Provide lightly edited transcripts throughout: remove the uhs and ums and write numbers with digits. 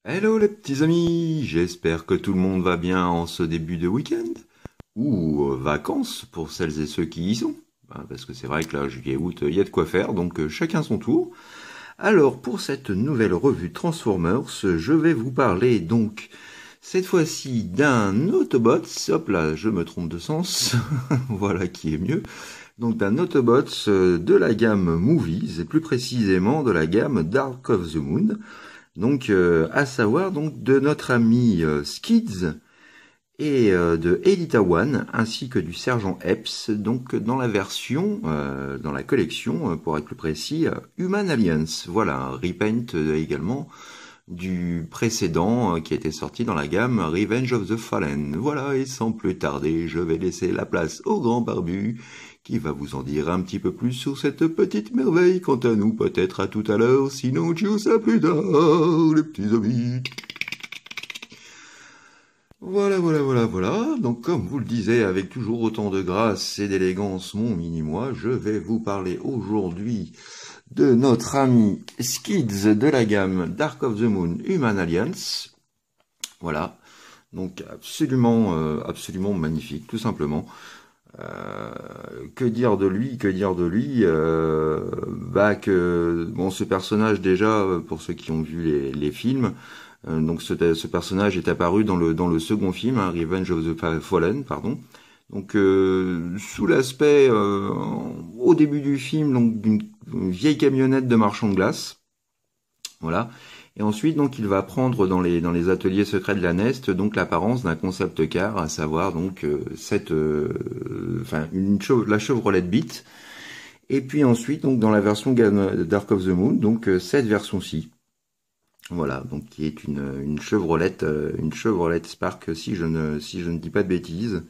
Hello les petits amis, j'espère que tout le monde va bien en ce début de week-end, ou vacances pour celles et ceux qui y sont. Parce que c'est vrai que là, juillet, août, il y a de quoi faire, donc chacun son tour. Alors, pour cette nouvelle revue Transformers, je vais vous parler donc, cette fois-ci, d'un Autobots. Hop là, je me trompe de sens, voilà qui est mieux. Donc d'un Autobots de la gamme Movies, et plus précisément de la gamme Dark of the Moon. Donc, à savoir donc de notre ami Skids et de Elita One, ainsi que du Sergent Epps, donc dans la version, dans la collection, pour être plus précis, Human Alliance. Voilà, un repaint également du précédent qui était sorti dans la gamme Revenge of the Fallen. Voilà, et sans plus tarder, je vais laisser la place au grand barbu qui va vous en dire un petit peu plus sur cette petite merveille. Quant à nous, peut-être à tout à l'heure, sinon tchuss à plus tard, les petits amis. Voilà. Donc, comme vous le disiez, avec toujours autant de grâce et d'élégance, mon mini-moi, je vais vous parler aujourd'hui de notre ami Skids de la gamme Dark of the Moon Human Alliance. Voilà. Donc, absolument magnifique, tout simplement. Que dire de lui, bon, ce personnage déjà, pour ceux qui ont vu les films, donc ce personnage est apparu dans le second film, hein, Revenge of the Fallen, pardon. Donc sous l'aspect au début du film, donc d'une vieille camionnette de marchand de glace, voilà. Et ensuite, donc, il va prendre dans les ateliers secrets de la Nest, donc l'apparence d'un concept car, à savoir donc la Chevrolet Beat. Et puis ensuite, donc dans la version Dark of the Moon, donc cette version-ci, voilà, donc qui est une Chevrolet Spark, si je ne dis pas de bêtises.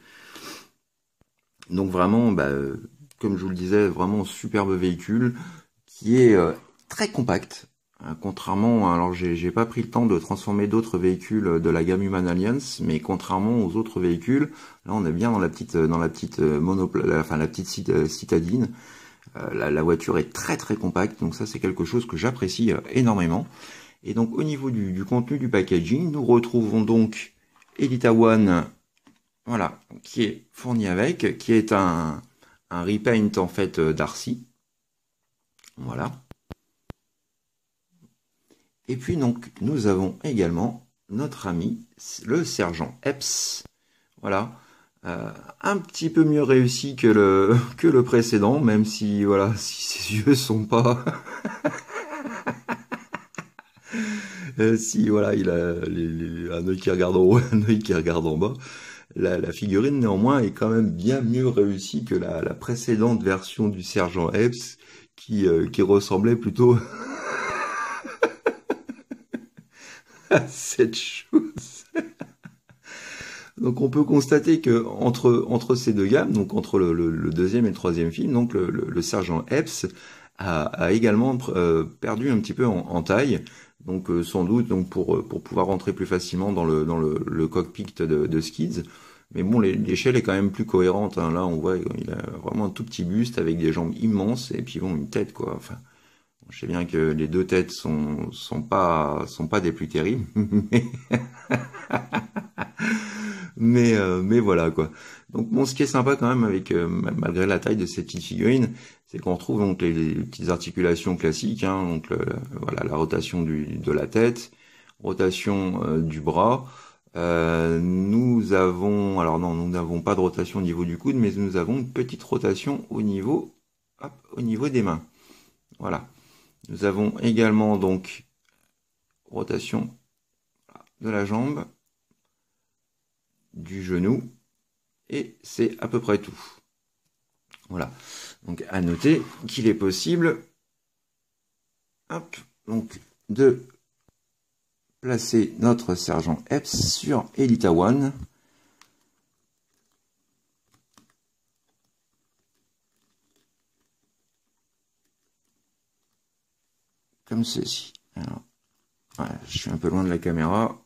Donc vraiment, comme je vous le disais, vraiment superbe véhicule qui est très compact. Contrairement, alors j'ai pas pris le temps de transformer d'autres véhicules de la gamme Human Alliance, mais contrairement aux autres véhicules, là on est bien dans la petite la petite citadine. La voiture est très compacte, donc ça c'est quelque chose que j'apprécie énormément. Et donc au niveau du contenu du packaging, nous retrouvons donc Elita One, voilà, qui est fourni avec, qui est un repaint en fait d'Arcy, voilà. Et puis donc nous avons également notre ami le sergent Epps, voilà, un petit peu mieux réussi que le précédent, même si voilà, si ses yeux sont pas si voilà, il a un œil qui regarde en haut, un œil qui regarde en bas. La figurine néanmoins est quand même bien mieux réussie que la précédente version du sergent Epps qui ressemblait plutôt à cette chose. Donc on peut constater que entre ces deux gammes, donc entre le deuxième et le troisième film, donc le sergent Epps a également perdu un petit peu en taille. Donc sans doute donc pour pouvoir rentrer plus facilement dans le cockpit de Skids. Mais bon, l'échelle est quand même plus cohérente, hein. Là, on voit il a vraiment un tout petit buste avec des jambes immenses et puis bon, une tête quoi. Enfin, je sais bien que les deux têtes sont pas des plus terribles, mais voilà quoi. Donc bon, ce qui est sympa quand même avec malgré la taille de ces petites figurines, c'est qu'on retrouve donc les petites articulations classiques, hein, donc voilà la rotation de la tête, rotation du bras. Nous avons, alors non, nous n'avons pas de rotation au niveau du coude, mais nous avons une petite rotation au niveau des mains. Voilà. Nous avons également donc rotation de la jambe, du genou, et c'est à peu près tout. Voilà. Donc à noter qu'il est possible, donc de placer notre sergent Epps sur Elita One. Comme ceci. Alors, voilà, je suis un peu loin de la caméra.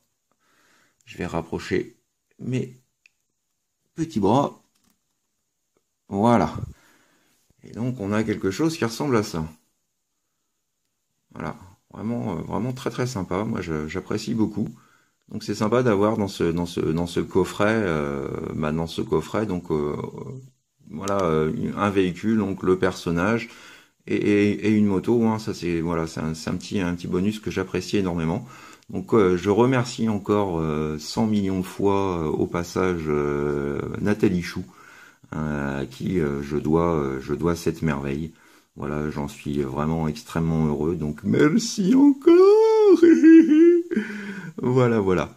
Je vais rapprocher mes petits bras. Voilà. Et donc on a quelque chose qui ressemble à ça. Voilà. Vraiment, vraiment très très sympa. Moi, j'apprécie beaucoup. Donc c'est sympa d'avoir dans ce coffret, dans ce coffret, donc voilà, un véhicule, donc le personnage et une moto. Hein, ça c'est voilà, c'est un petit bonus que j'apprécie énormément. Donc je remercie encore 100 millions de fois au passage Nathalie Chou, à qui je dois cette merveille. Voilà, j'en suis vraiment extrêmement heureux. Donc merci encore. Voilà, voilà.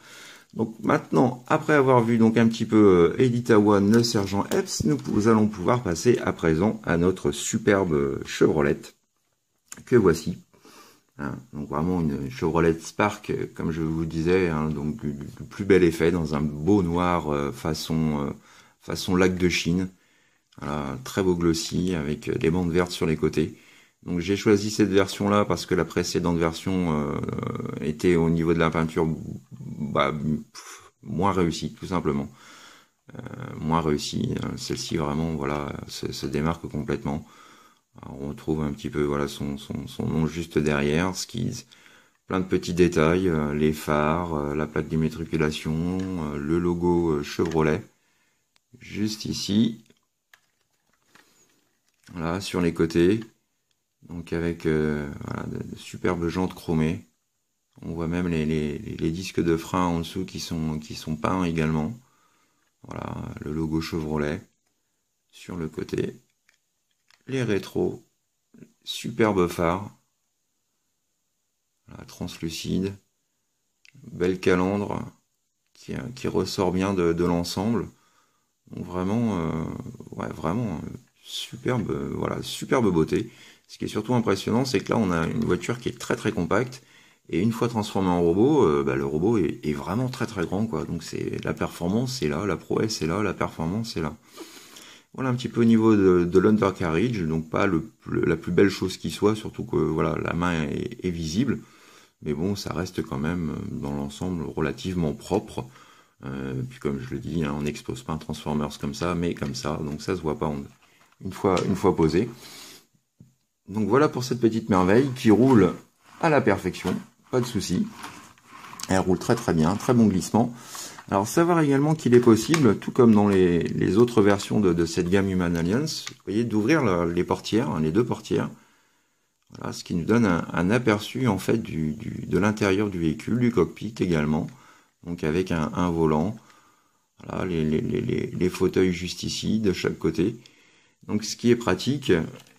Donc maintenant, après avoir vu donc un petit peu Elita One, le sergent Epps, nous allons pouvoir passer à présent à notre superbe Chevrolet que voici. Hein, donc vraiment une Chevrolet Spark, comme je vous disais, hein, donc du plus bel effet dans un beau noir façon lac de Chine. Voilà, très beau glossy avec des bandes vertes sur les côtés. Donc j'ai choisi cette version là parce que la précédente version était au niveau de la peinture moins réussie tout simplement. Moins réussie. Celle-ci vraiment voilà se démarque complètement. Alors, on retrouve un petit peu voilà son nom juste derrière, Skids. Plein de petits détails, les phares, la plaque d'immatriculation, le logo Chevrolet. Juste ici. Voilà, sur les côtés. Donc avec voilà, de superbes jantes chromées. On voit même les disques de frein en dessous qui sont peints également. Voilà, le logo Chevrolet sur le côté. Les rétros, superbe phare. Voilà, translucide. Belle calandre qui ressort bien de l'ensemble. Donc vraiment, ouais, vraiment superbe, voilà, superbe beauté. Ce qui est surtout impressionnant, c'est que là, on a une voiture qui est très très compacte. Et une fois transformé en robot, le robot est vraiment très très grand, quoi. Donc c'est la performance, c'est là, la prouesse est là, la performance c'est là. Voilà un petit peu au niveau de l'undercarriage, donc pas la plus belle chose qui soit, surtout que voilà la main est visible. Mais bon, ça reste quand même dans l'ensemble relativement propre. Puis comme je le dis, hein, on n'expose pas un Transformers comme ça, mais comme ça, donc ça se voit pas une fois posé. Donc voilà pour cette petite merveille qui roule à la perfection, pas de souci. Elle roule très très bien, très bon glissement. Alors savoir également qu'il est possible, tout comme dans les autres versions de cette gamme Human Alliance, vous voyez, d'ouvrir les portières, hein, les deux portières. Voilà, ce qui nous donne un aperçu en fait de l'intérieur du véhicule, du cockpit également. Donc avec un volant, voilà, les fauteuils juste ici, de chaque côté. Donc ce qui est pratique,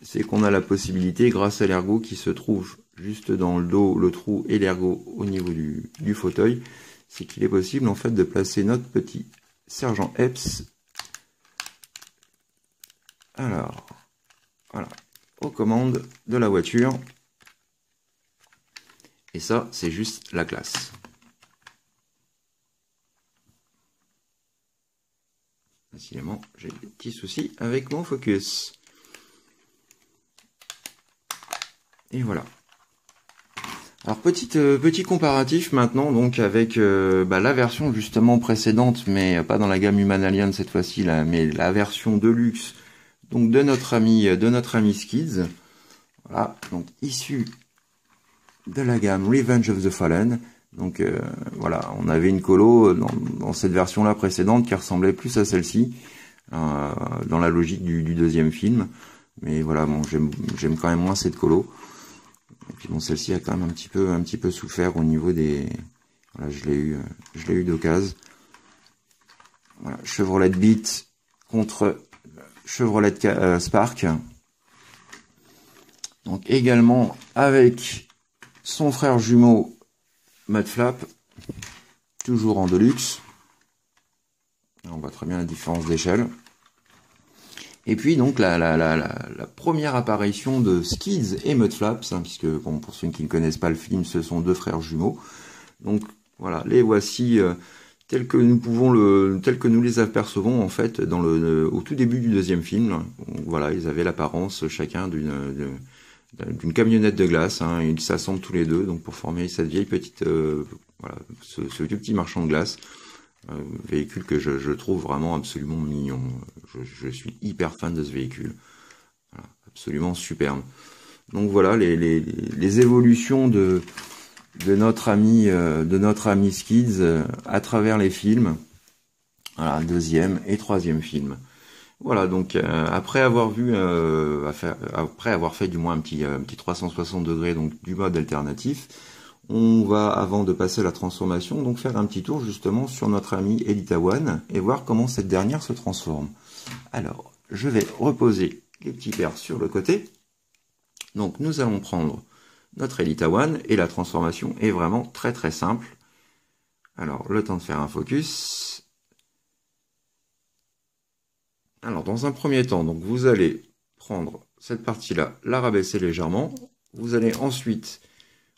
c'est qu'on a la possibilité, grâce à l'ergot qui se trouve juste dans le dos, le trou et l'ergot au niveau du fauteuil, c'est qu'il est possible en fait de placer notre petit sergent Epps. Alors, voilà, aux commandes de la voiture. Et ça, c'est juste la classe. Décidément, j'ai des petits soucis avec mon focus. Et voilà. Alors petit comparatif maintenant donc avec la version justement précédente, mais pas dans la gamme Human Alliance cette fois-ci là, mais la version Deluxe donc de notre ami Skids. Voilà, donc issu de la gamme Revenge of the Fallen. Donc voilà, on avait une colo dans cette version-là précédente qui ressemblait plus à celle-ci, dans la logique du deuxième film. Mais voilà, bon, j'aime quand même moins cette colo. Et puis bon, celle-ci a quand même un petit peu souffert au niveau des... Voilà, je l'ai eu d'occasion. Voilà, Chevrolet Beat contre Chevrolet Spark. Donc également avec son frère jumeau Mudflap, toujours en Deluxe. On voit très bien la différence d'échelle. Et puis donc la première apparition de Skids et Mudflaps, hein, puisque bon, pour ceux qui ne connaissent pas le film, ce sont deux frères jumeaux. Donc voilà, les voici tels que nous les apercevons en fait au tout début du deuxième film. Donc, voilà, ils avaient l'apparence chacun d'une camionnette de glace, hein, ils s'assemblent tous les deux donc pour former cette vieille petite voilà, ce petit marchand de glace. Véhicule que je trouve vraiment absolument mignon. Je suis hyper fan de ce véhicule. Voilà, absolument superbe. Donc voilà les évolutions de notre ami Skids à travers les films. Voilà, deuxième et troisième film. Voilà, donc après avoir fait du moins un petit 360 degrés donc du mode alternatif, on va, avant de passer à la transformation, donc faire un petit tour justement sur notre ami Elita One et voir comment cette dernière se transforme. Alors, je vais reposer les petits verres sur le côté. Donc nous allons prendre notre Elita One et la transformation est vraiment très très simple. Alors, le temps de faire un focus. Alors, dans un premier temps, donc vous allez prendre cette partie-là, la rabaisser légèrement. Vous allez ensuite,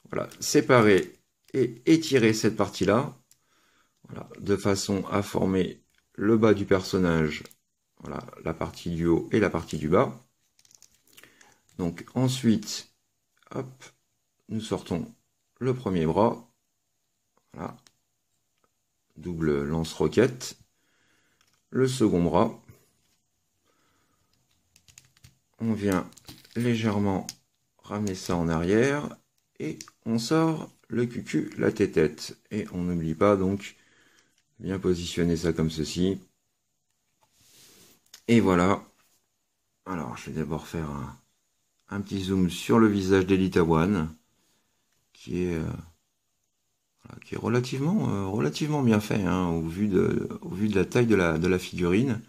voilà, séparer et étirer cette partie-là, voilà, de façon à former le bas du personnage, voilà, la partie du haut et la partie du bas. Donc ensuite, hop, nous sortons le premier bras, voilà, double lance-roquette, le second bras. On vient légèrement ramener ça en arrière et on sort le cucu, la tête-tête. Et on n'oublie pas donc bien positionner ça comme ceci. Et voilà. Alors je vais d'abord faire un petit zoom sur le visage d'Elita One qui est relativement bien fait hein, au vu de la taille de la figurine.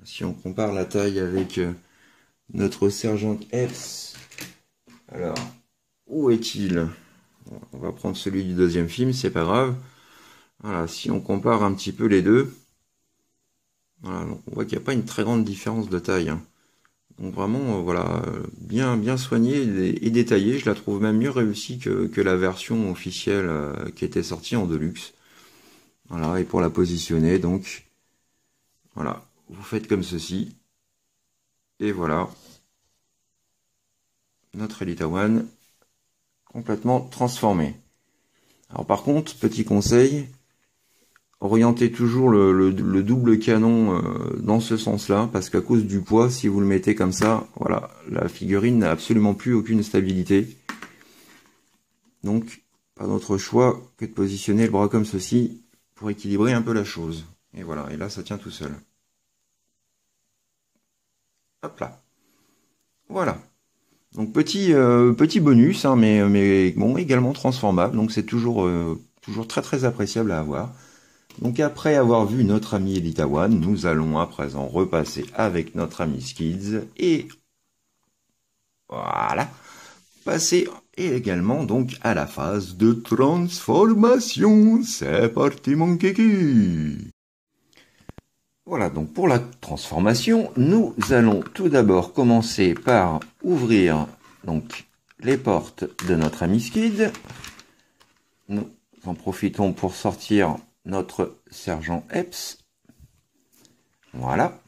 Si on compare la taille avec notre sergent Epps, alors, où est-il? On va prendre celui du deuxième film, c'est pas grave. Voilà, si on compare un petit peu les deux, voilà, donc on voit qu'il n'y a pas une très grande différence de taille. Hein. Donc vraiment, voilà, bien soigné et détaillé. Je la trouve même mieux réussie que la version officielle qui était sortie en Deluxe. Voilà, et pour la positionner, donc, voilà, vous faites comme ceci. Et voilà, notre Elita One complètement transformée. Alors par contre, petit conseil, orientez toujours le double canon dans ce sens-là, parce qu'à cause du poids, si vous le mettez comme ça, voilà, la figurine n'a absolument plus aucune stabilité. Donc, pas d'autre choix que de positionner le bras comme ceci pour équilibrer un peu la chose. Et voilà, et là, ça tient tout seul. Hop là. Voilà. Donc petit bonus, hein, mais bon, également transformable. Donc c'est toujours très très appréciable à avoir. Donc après avoir vu notre ami Elita One, nous allons à présent repasser avec notre ami Skids et voilà, passer également donc à la phase de transformation. C'est parti mon kiki. Voilà, donc pour la transformation, nous allons tout d'abord commencer par ouvrir donc les portes de notre ami Skid. Nous en profitons pour sortir notre sergent Epps. Voilà.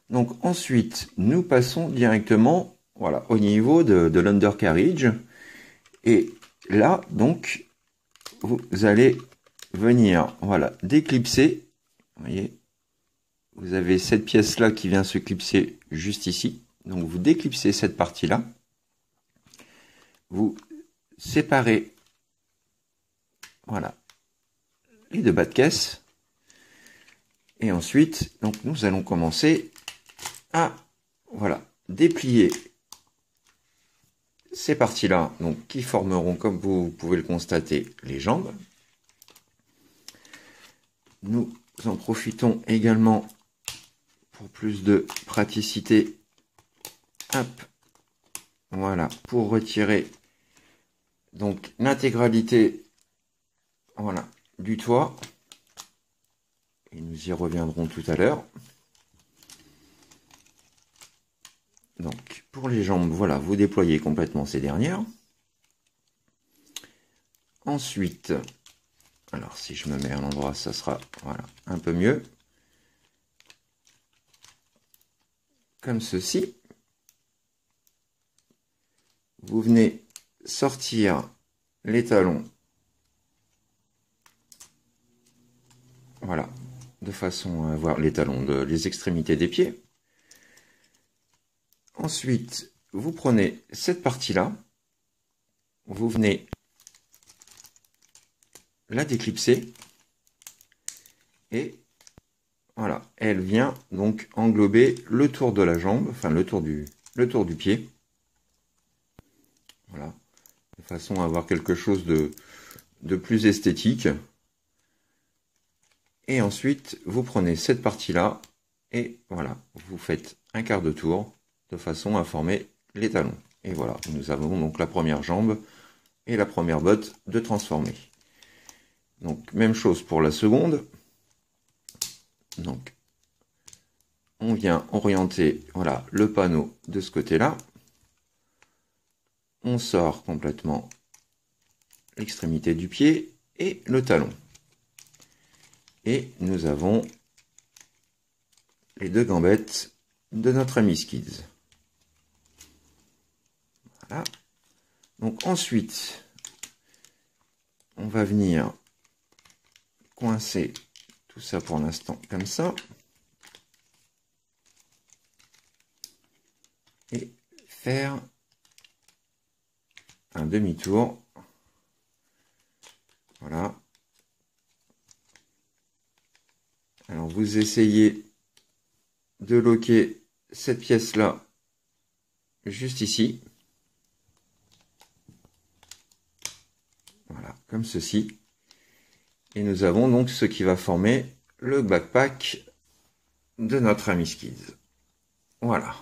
Donc ensuite, nous passons directement voilà, au niveau de l'undercarriage. Et là, donc, vous allez venir voilà, déclipser. Vous voyez, vous avez cette pièce-là qui vient se clipser juste ici. Donc vous déclipsez cette partie-là. Vous séparez voilà, les deux bas de caisse. Et ensuite, donc, nous allons commencer à voilà, déplier ces parties-là, donc qui formeront, comme vous pouvez le constater, les jambes. Nous en profitons également pour plus de praticité. Hop, voilà, pour retirer donc l'intégralité voilà, du toit. Et nous y reviendrons tout à l'heure. Donc, pour les jambes, voilà, vous déployez complètement ces dernières. Ensuite, alors si je me mets à l'endroit, ça sera voilà, un peu mieux. Comme ceci. Vous venez sortir les talons. Voilà, de façon à voir les talons, les extrémités des pieds. Ensuite, vous prenez cette partie-là, vous venez la déclipser et voilà, elle vient donc englober le tour de la jambe, enfin le tour du pied. Voilà, de façon à avoir quelque chose de plus esthétique. Et ensuite, vous prenez cette partie-là et voilà, vous faites un quart de tour de façon à former les talons. Et voilà, nous avons donc la première jambe et la première botte de transformer. Donc, même chose pour la seconde. Donc, on vient orienter, voilà, le panneau de ce côté-là. On sort complètement l'extrémité du pied et le talon. Et nous avons les deux gambettes de notre ami Skids. Voilà. Donc ensuite, on va venir coincer tout ça pour l'instant comme ça. Et faire un demi-tour. Voilà. Alors vous essayez de loquer cette pièce-là juste ici. Voilà, comme ceci. Et nous avons donc ce qui va former le backpack de notre ami Skids. Voilà.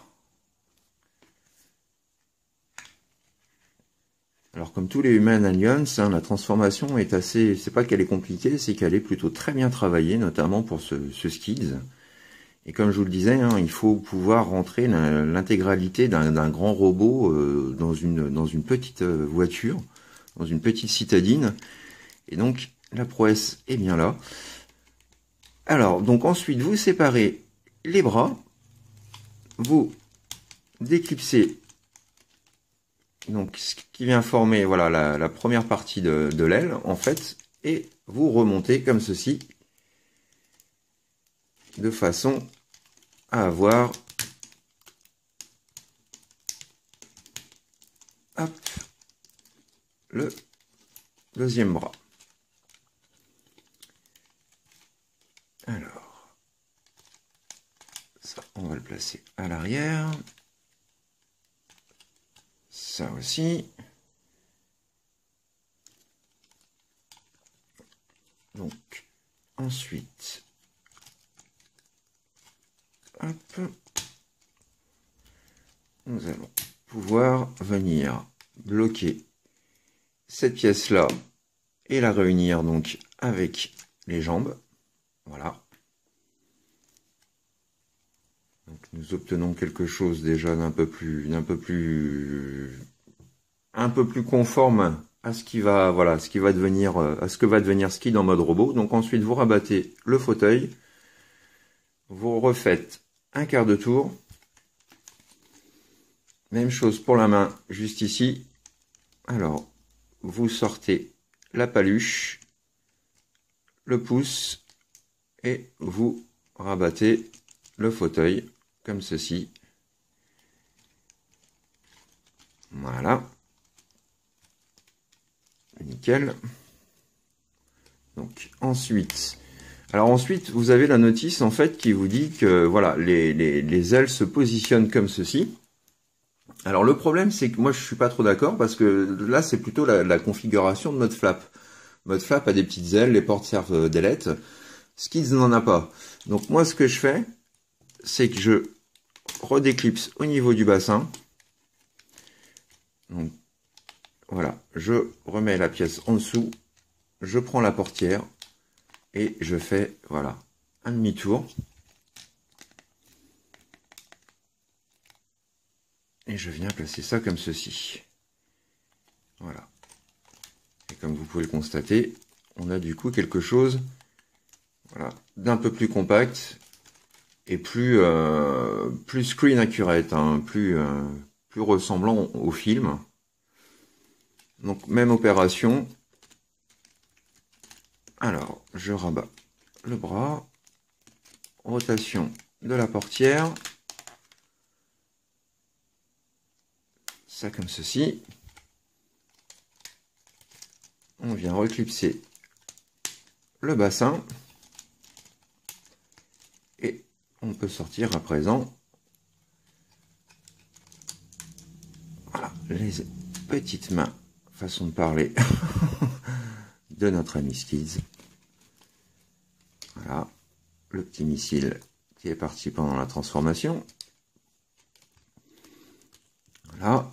Alors comme tous les Human Aliens, hein, la transformation est assez... C'est pas qu'elle est compliquée, c'est qu'elle est plutôt très bien travaillée, notamment pour ce Skids. Et comme je vous le disais, hein, il faut pouvoir rentrer l'intégralité d'un grand robot dans une petite voiture, dans une petite citadine. Et donc, la prouesse est bien là. Alors, donc ensuite, vous séparez les bras. Vous déclipsez donc ce qui vient former voilà, la première partie de l'aile, en fait. Et vous remontez comme ceci. De façon à avoir hop, le deuxième bras. Alors, ça, on va le placer à l'arrière. Ça aussi. Donc, ensuite, hop, nous allons pouvoir venir bloquer cette pièce-là et la réunir donc avec les jambes. Voilà. Donc nous obtenons quelque chose déjà un peu plus conforme à ce qui va, voilà, ce qui va devenir, à ce que va devenir Skid en mode robot. Donc ensuite vous rabattez le fauteuil, vous refaites un quart de tour. Même chose pour la main, juste ici. Alors, vous sortez la paluche, le pouce, et vous rabattez le fauteuil, comme ceci. Voilà. Nickel. Donc, ensuite... Alors ensuite, vous avez la notice, en fait, qui vous dit que, voilà, les ailes se positionnent comme ceci. Alors le problème, c'est que moi je suis pas trop d'accord parce que là c'est plutôt la configuration de mode flap. Mode flap a des petites ailes, les portes servent d'ailettes. Skids n'en a pas. Donc moi ce que je fais, c'est que je redéclipse au niveau du bassin. Donc voilà, je remets la pièce en dessous, je prends la portière et je fais voilà un demi-tour. Et je viens placer ça comme ceci. Voilà. Et comme vous pouvez le constater, on a du coup quelque chose voilà, d'un peu plus compact et plus screen accurate, hein, plus ressemblant au film. Donc même opération. Alors, je rabats le bras. Rotation de la portière. ça comme ceci. On vient reclipser le bassin. Et on peut sortir à présent, voilà, les petites mains, façon de parler, de notre ami Skids. Voilà, le petit missile qui est parti pendant la transformation. Voilà,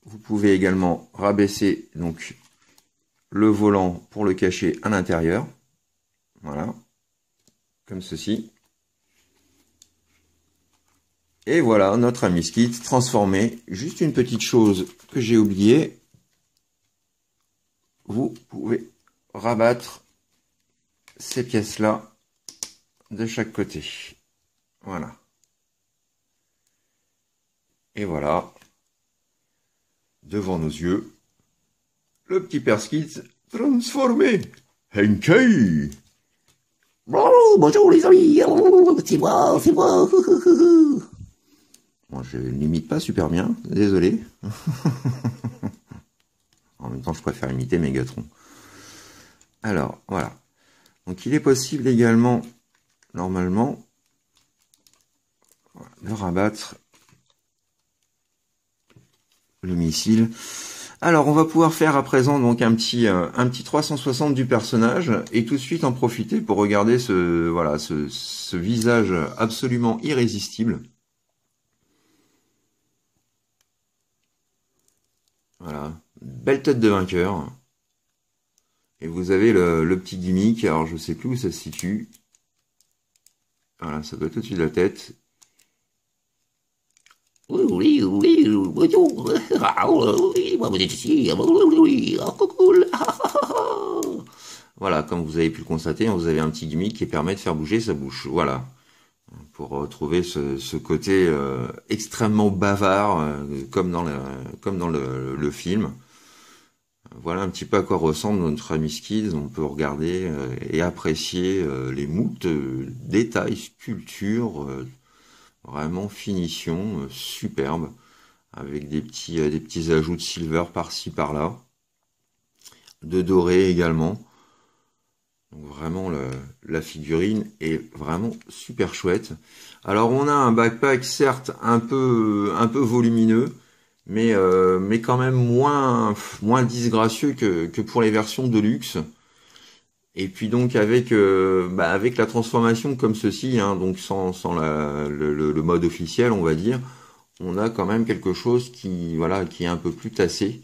vous pouvez également rabaisser donc le volant pour le cacher à l'intérieur. Voilà, comme ceci. Et voilà notre ami Skids transformé. Juste une petite chose que j'ai oublié. Vous pouvez rabattre ces pièces-là de chaque côté. Voilà. Et voilà. Devant nos yeux, le petit père Skids transformé. Henkei! Bonjour les amis, c'est moi, c'est moi. Bon, je n'imite pas super bien, désolé. En même temps, je préfère imiter Megatron. Alors, voilà. Donc, il est possible également, normalement, de rabattre le missile. Alors, on va pouvoir faire à présent donc un petit 360 du personnage et tout de suite en profiter pour regarder ce visage absolument irrésistible. Voilà, belle tête de vainqueur. Et vous avez le petit gimmick, alors je sais plus où ça se situe. Voilà, ça doit être au-dessus de la tête. Oui, bonjour. Oui, moi vous êtes ici. Oui, cool. Voilà, comme vous avez pu le constater, vous avez un petit gimmick qui permet de faire bouger sa bouche. Voilà, pour retrouver ce côté extrêmement bavard, comme dans le film. Voilà un petit peu à quoi ressemble notre ami Skids. On peut regarder et apprécier les moultes détails, sculptures, vraiment finition superbe, avec des petits ajouts de silver par-ci par-là, de doré également. Donc vraiment la figurine est vraiment super chouette. Alors on a un backpack certes un peu volumineux, mais quand même moins disgracieux que pour les versions de luxe. Et puis donc avec la transformation comme ceci, hein, donc sans le mode officiel, on va dire, on a quand même quelque chose qui est un peu plus tassé.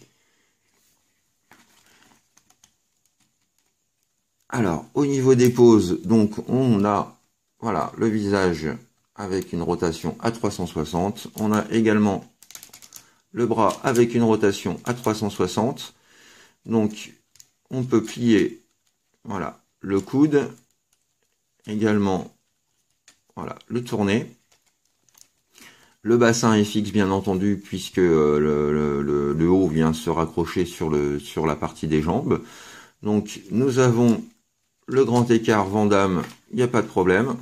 Alors au niveau des poses, donc on a le visage avec une rotation à 360. On a également le bras avec une rotation à 360. Donc on peut plier le coude, également le tourner. Le bassin est fixe bien entendu puisque le haut vient se raccrocher sur la partie des jambes. Donc nous avons le grand écart Van Damme, il n'y a pas de problème.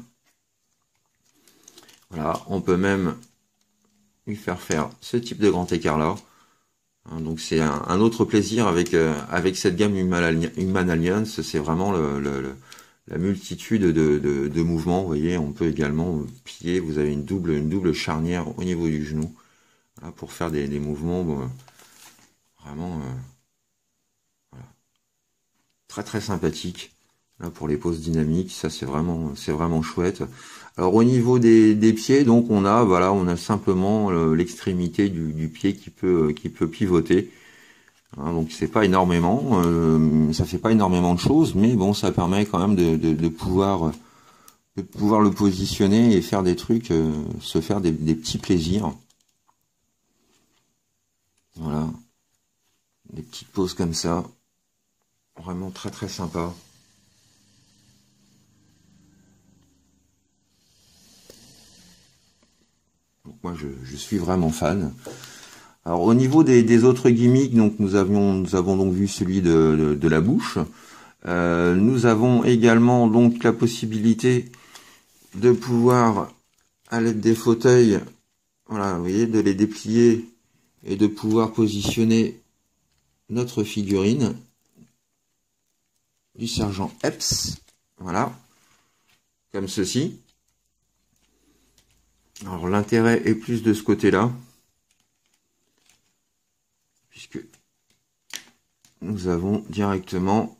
Voilà, on peut même lui faire ce type de grand écart là. Donc c'est un autre plaisir avec cette gamme Human Alliance, c'est vraiment la multitude de mouvements. Vous voyez, on peut également plier, vous avez une double charnière au niveau du genou, pour faire des mouvements vraiment très très sympathiques. Là pour les poses dynamiques, ça c'est vraiment chouette. Alors au niveau des pieds, donc on a simplement l'extrémité du pied qui peut pivoter. Donc c'est pas énormément, ça fait pas énormément de choses, mais bon, ça permet quand même de pouvoir le positionner et faire des trucs, se faire des petits plaisirs. Voilà, des petites poses comme ça, vraiment très très sympa. Donc moi je suis vraiment fan. Alors au niveau des autres gimmicks, donc nous avons donc vu celui de la bouche. Nous avons également donc la possibilité de pouvoir, à l'aide des fauteuils, voilà, vous voyez, de les déplier est de pouvoir positionner notre figurine du sergent Epps, voilà, comme ceci. Alors l'intérêt est plus de ce côté-là, puisque nous avons directement,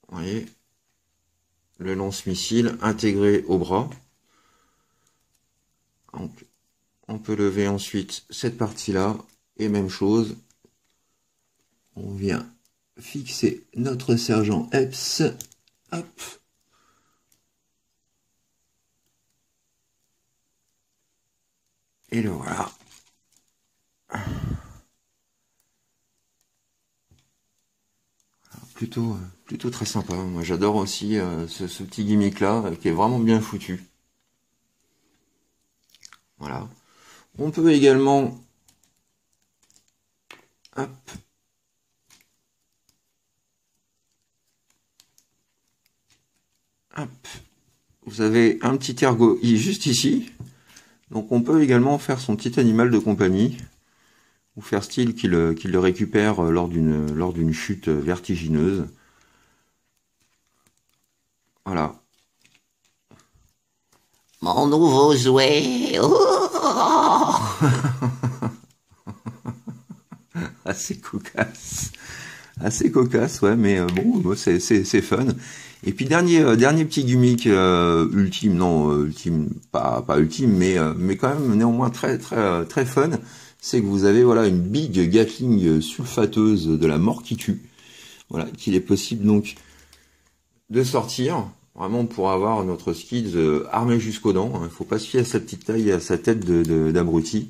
vous voyez, le lance-missile intégré au bras. Donc, on peut lever ensuite cette partie-là, et même chose, on vient fixer notre sergent Epps, hop, et le voilà. Plutôt très sympa. Moi j'adore aussi ce petit gimmick là qui est vraiment bien foutu. Voilà. On peut également, hop, hop, vous avez un petit ergot juste ici. Donc on peut également faire son petit animal de compagnie, ou faire style qu'il le récupère lors d'une chute vertigineuse. Voilà. Mon nouveau jouet. Oh. Assez cocasse. Assez cocasse, ouais, mais bon, c'est fun. Et puis dernier petit gimmick ultime, non ultime, pas ultime, mais quand même néanmoins très fun, c'est que vous avez voilà une big Gatling sulfateuse de la mort qui tue, voilà, qu'il est possible donc de sortir vraiment pour avoir notre Skids armé jusqu'aux dents. Il faut pas se fier à sa petite taille et à sa tête d'abruti.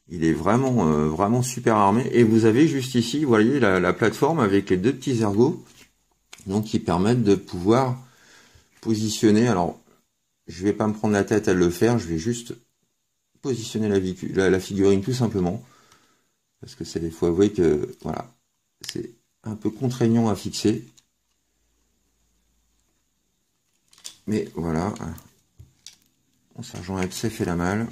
Il est vraiment super armé. Et vous avez juste ici, vous voyez, la plateforme avec les deux petits ergots, donc qui permettent de pouvoir positionner. Alors, je vais pas me prendre la tête à le faire, je vais juste positionner la figurine tout simplement. Parce que il faut avouer que, voilà, c'est un peu contraignant à fixer. Mais voilà, mon sergent Epps fait la malle.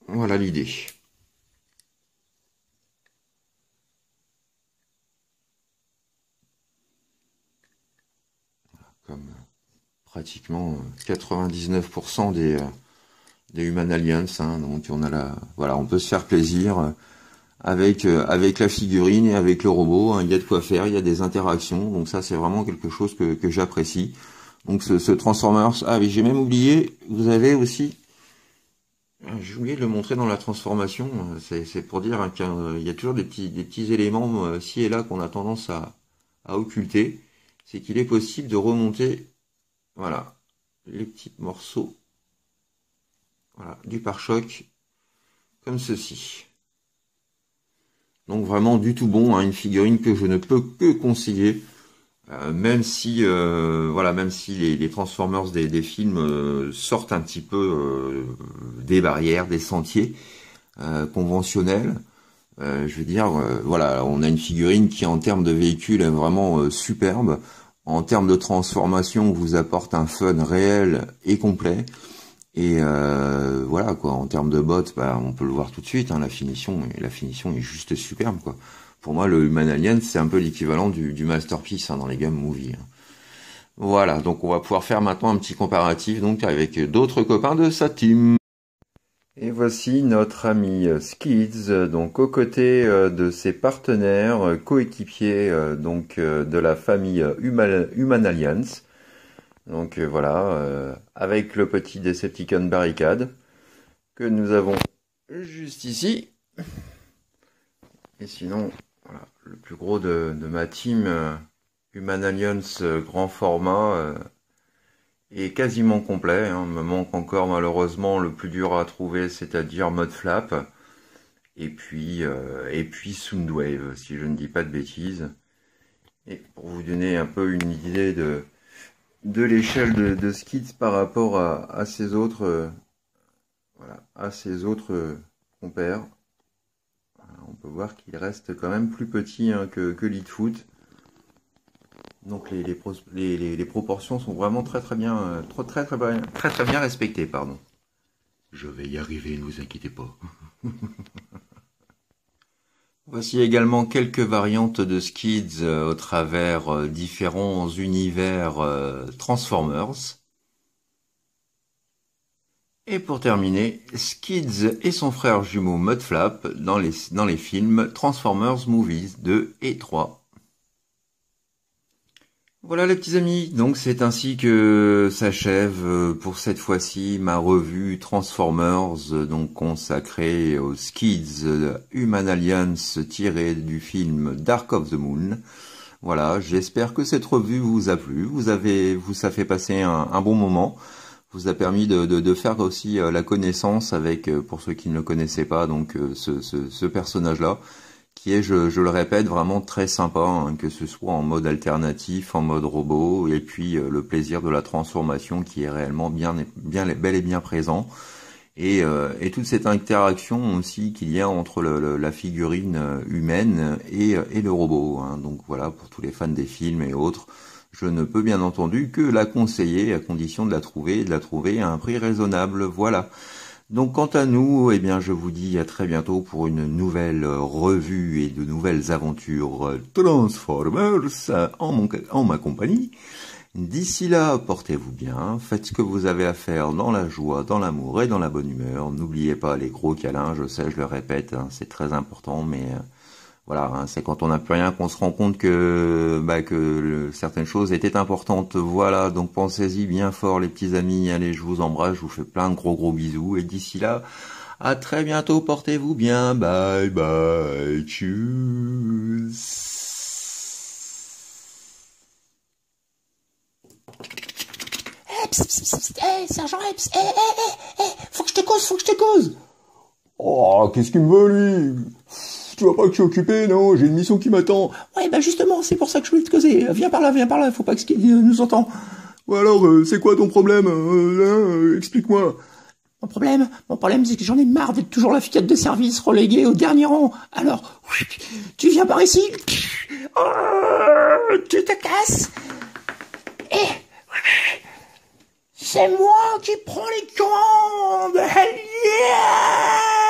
Voilà l'idée. Comme pratiquement 99% des Human Alliance, hein, donc on a voilà, on peut se faire plaisir avec la figurine et avec le robot, hein, il y a de quoi faire, il y a des interactions, donc ça c'est vraiment quelque chose que j'apprécie. Donc ce Transformers, ah oui, j'ai même oublié, vous avez aussi, j'ai oublié de le montrer dans la transformation, c'est pour dire hein, qu'il y a toujours des petits éléments ci et là qu'on a tendance à occulter, c'est qu'il est possible de remonter, voilà, les petits morceaux, voilà, du pare-choc, comme ceci. Donc vraiment du tout bon, hein, une figurine que je ne peux que conseiller, même si voilà, même si les Transformers des films sortent un petit peu des barrières, des sentiers conventionnels. Je veux dire, voilà, on a une figurine qui en termes de véhicule est vraiment superbe. En termes de transformation, vous apporte un fun réel et complet. Et voilà quoi, en termes de bots, bah, on peut le voir tout de suite, hein, la finition est juste superbe quoi. Pour moi, le Human Alien, c'est un peu l'équivalent du Masterpiece hein, dans les Game Movie. Hein. Voilà, donc on va pouvoir faire maintenant un petit comparatif donc avec d'autres copains de sa team. Et voici notre ami Skids, donc aux côtés de ses partenaires coéquipiers donc de la famille Human Alliance. Donc voilà, avec le petit Decepticon barricade que nous avons juste ici. Et sinon, voilà, le plus gros de ma team Human Alliance grand format est quasiment complet. Hein. Me manque encore malheureusement le plus dur à trouver, c'est-à-dire Mode Flap. Et puis Soundwave, si je ne dis pas de bêtises. Et pour vous donner un peu une idée de l'échelle de Skids par rapport à ces autres voilà, à ses autres compères. Voilà, on peut voir qu'il reste quand même plus petit hein, que Leadfoot. Donc les proportions sont vraiment très bien, très bien respectées, pardon. Je vais y arriver, ne vous inquiétez pas. Voici également quelques variantes de Skids au travers différents univers Transformers. Et pour terminer, Skids et son frère jumeau Mudflap dans les films Transformers Movies 2 et 3. Voilà les petits amis, donc c'est ainsi que s'achève pour cette fois-ci ma revue Transformers, donc consacrée aux Skids Human Alliance tiré du film Dark of the Moon. Voilà, j'espère que cette revue vous a plu, ça fait passer un bon moment, vous a permis de faire aussi la connaissance avec, pour ceux qui ne le connaissaient pas, donc ce personnage-là, qui est, je le répète, vraiment très sympa, hein, que ce soit en mode alternatif, en mode robot, et puis le plaisir de la transformation qui est réellement bel et bien présent, et toute cette interaction aussi qu'il y a entre la figurine humaine et le robot, hein. Donc voilà, pour tous les fans des films et autres, je ne peux bien entendu que la conseiller à condition de la trouver à un prix raisonnable, voilà. Donc quant à nous, eh bien je vous dis à très bientôt pour une nouvelle revue et de nouvelles aventures Transformers en ma compagnie. D'ici là, portez-vous bien, faites ce que vous avez à faire dans la joie, dans l'amour et dans la bonne humeur. N'oubliez pas les gros câlins, je sais, je le répète, hein, c'est très important, mais voilà, hein, c'est quand on n'a plus rien qu'on se rend compte que certaines choses étaient importantes. Voilà, donc pensez-y bien fort les petits amis. Allez, je vous embrasse, je vous fais plein de gros bisous. Et d'ici là, à très bientôt, portez-vous bien. Bye bye, tchuss. Sergent Epps, faut que je te cause. Oh, qu'est-ce qu'il me veut, lui? Tu vois pas que je suis occupé, non? J'ai une mission qui m'attend. Ouais, bah justement, c'est pour ça que je voulais te causer. Viens par là, faut pas que Skid nous entend. Ou alors, c'est quoi ton problème? Explique-moi. Mon problème, c'est que j'en ai marre d'être toujours la fillette de service reléguée au dernier rang. Alors, tu viens par ici. Tu te casses. Et c'est moi qui prends les commandes. Yeah!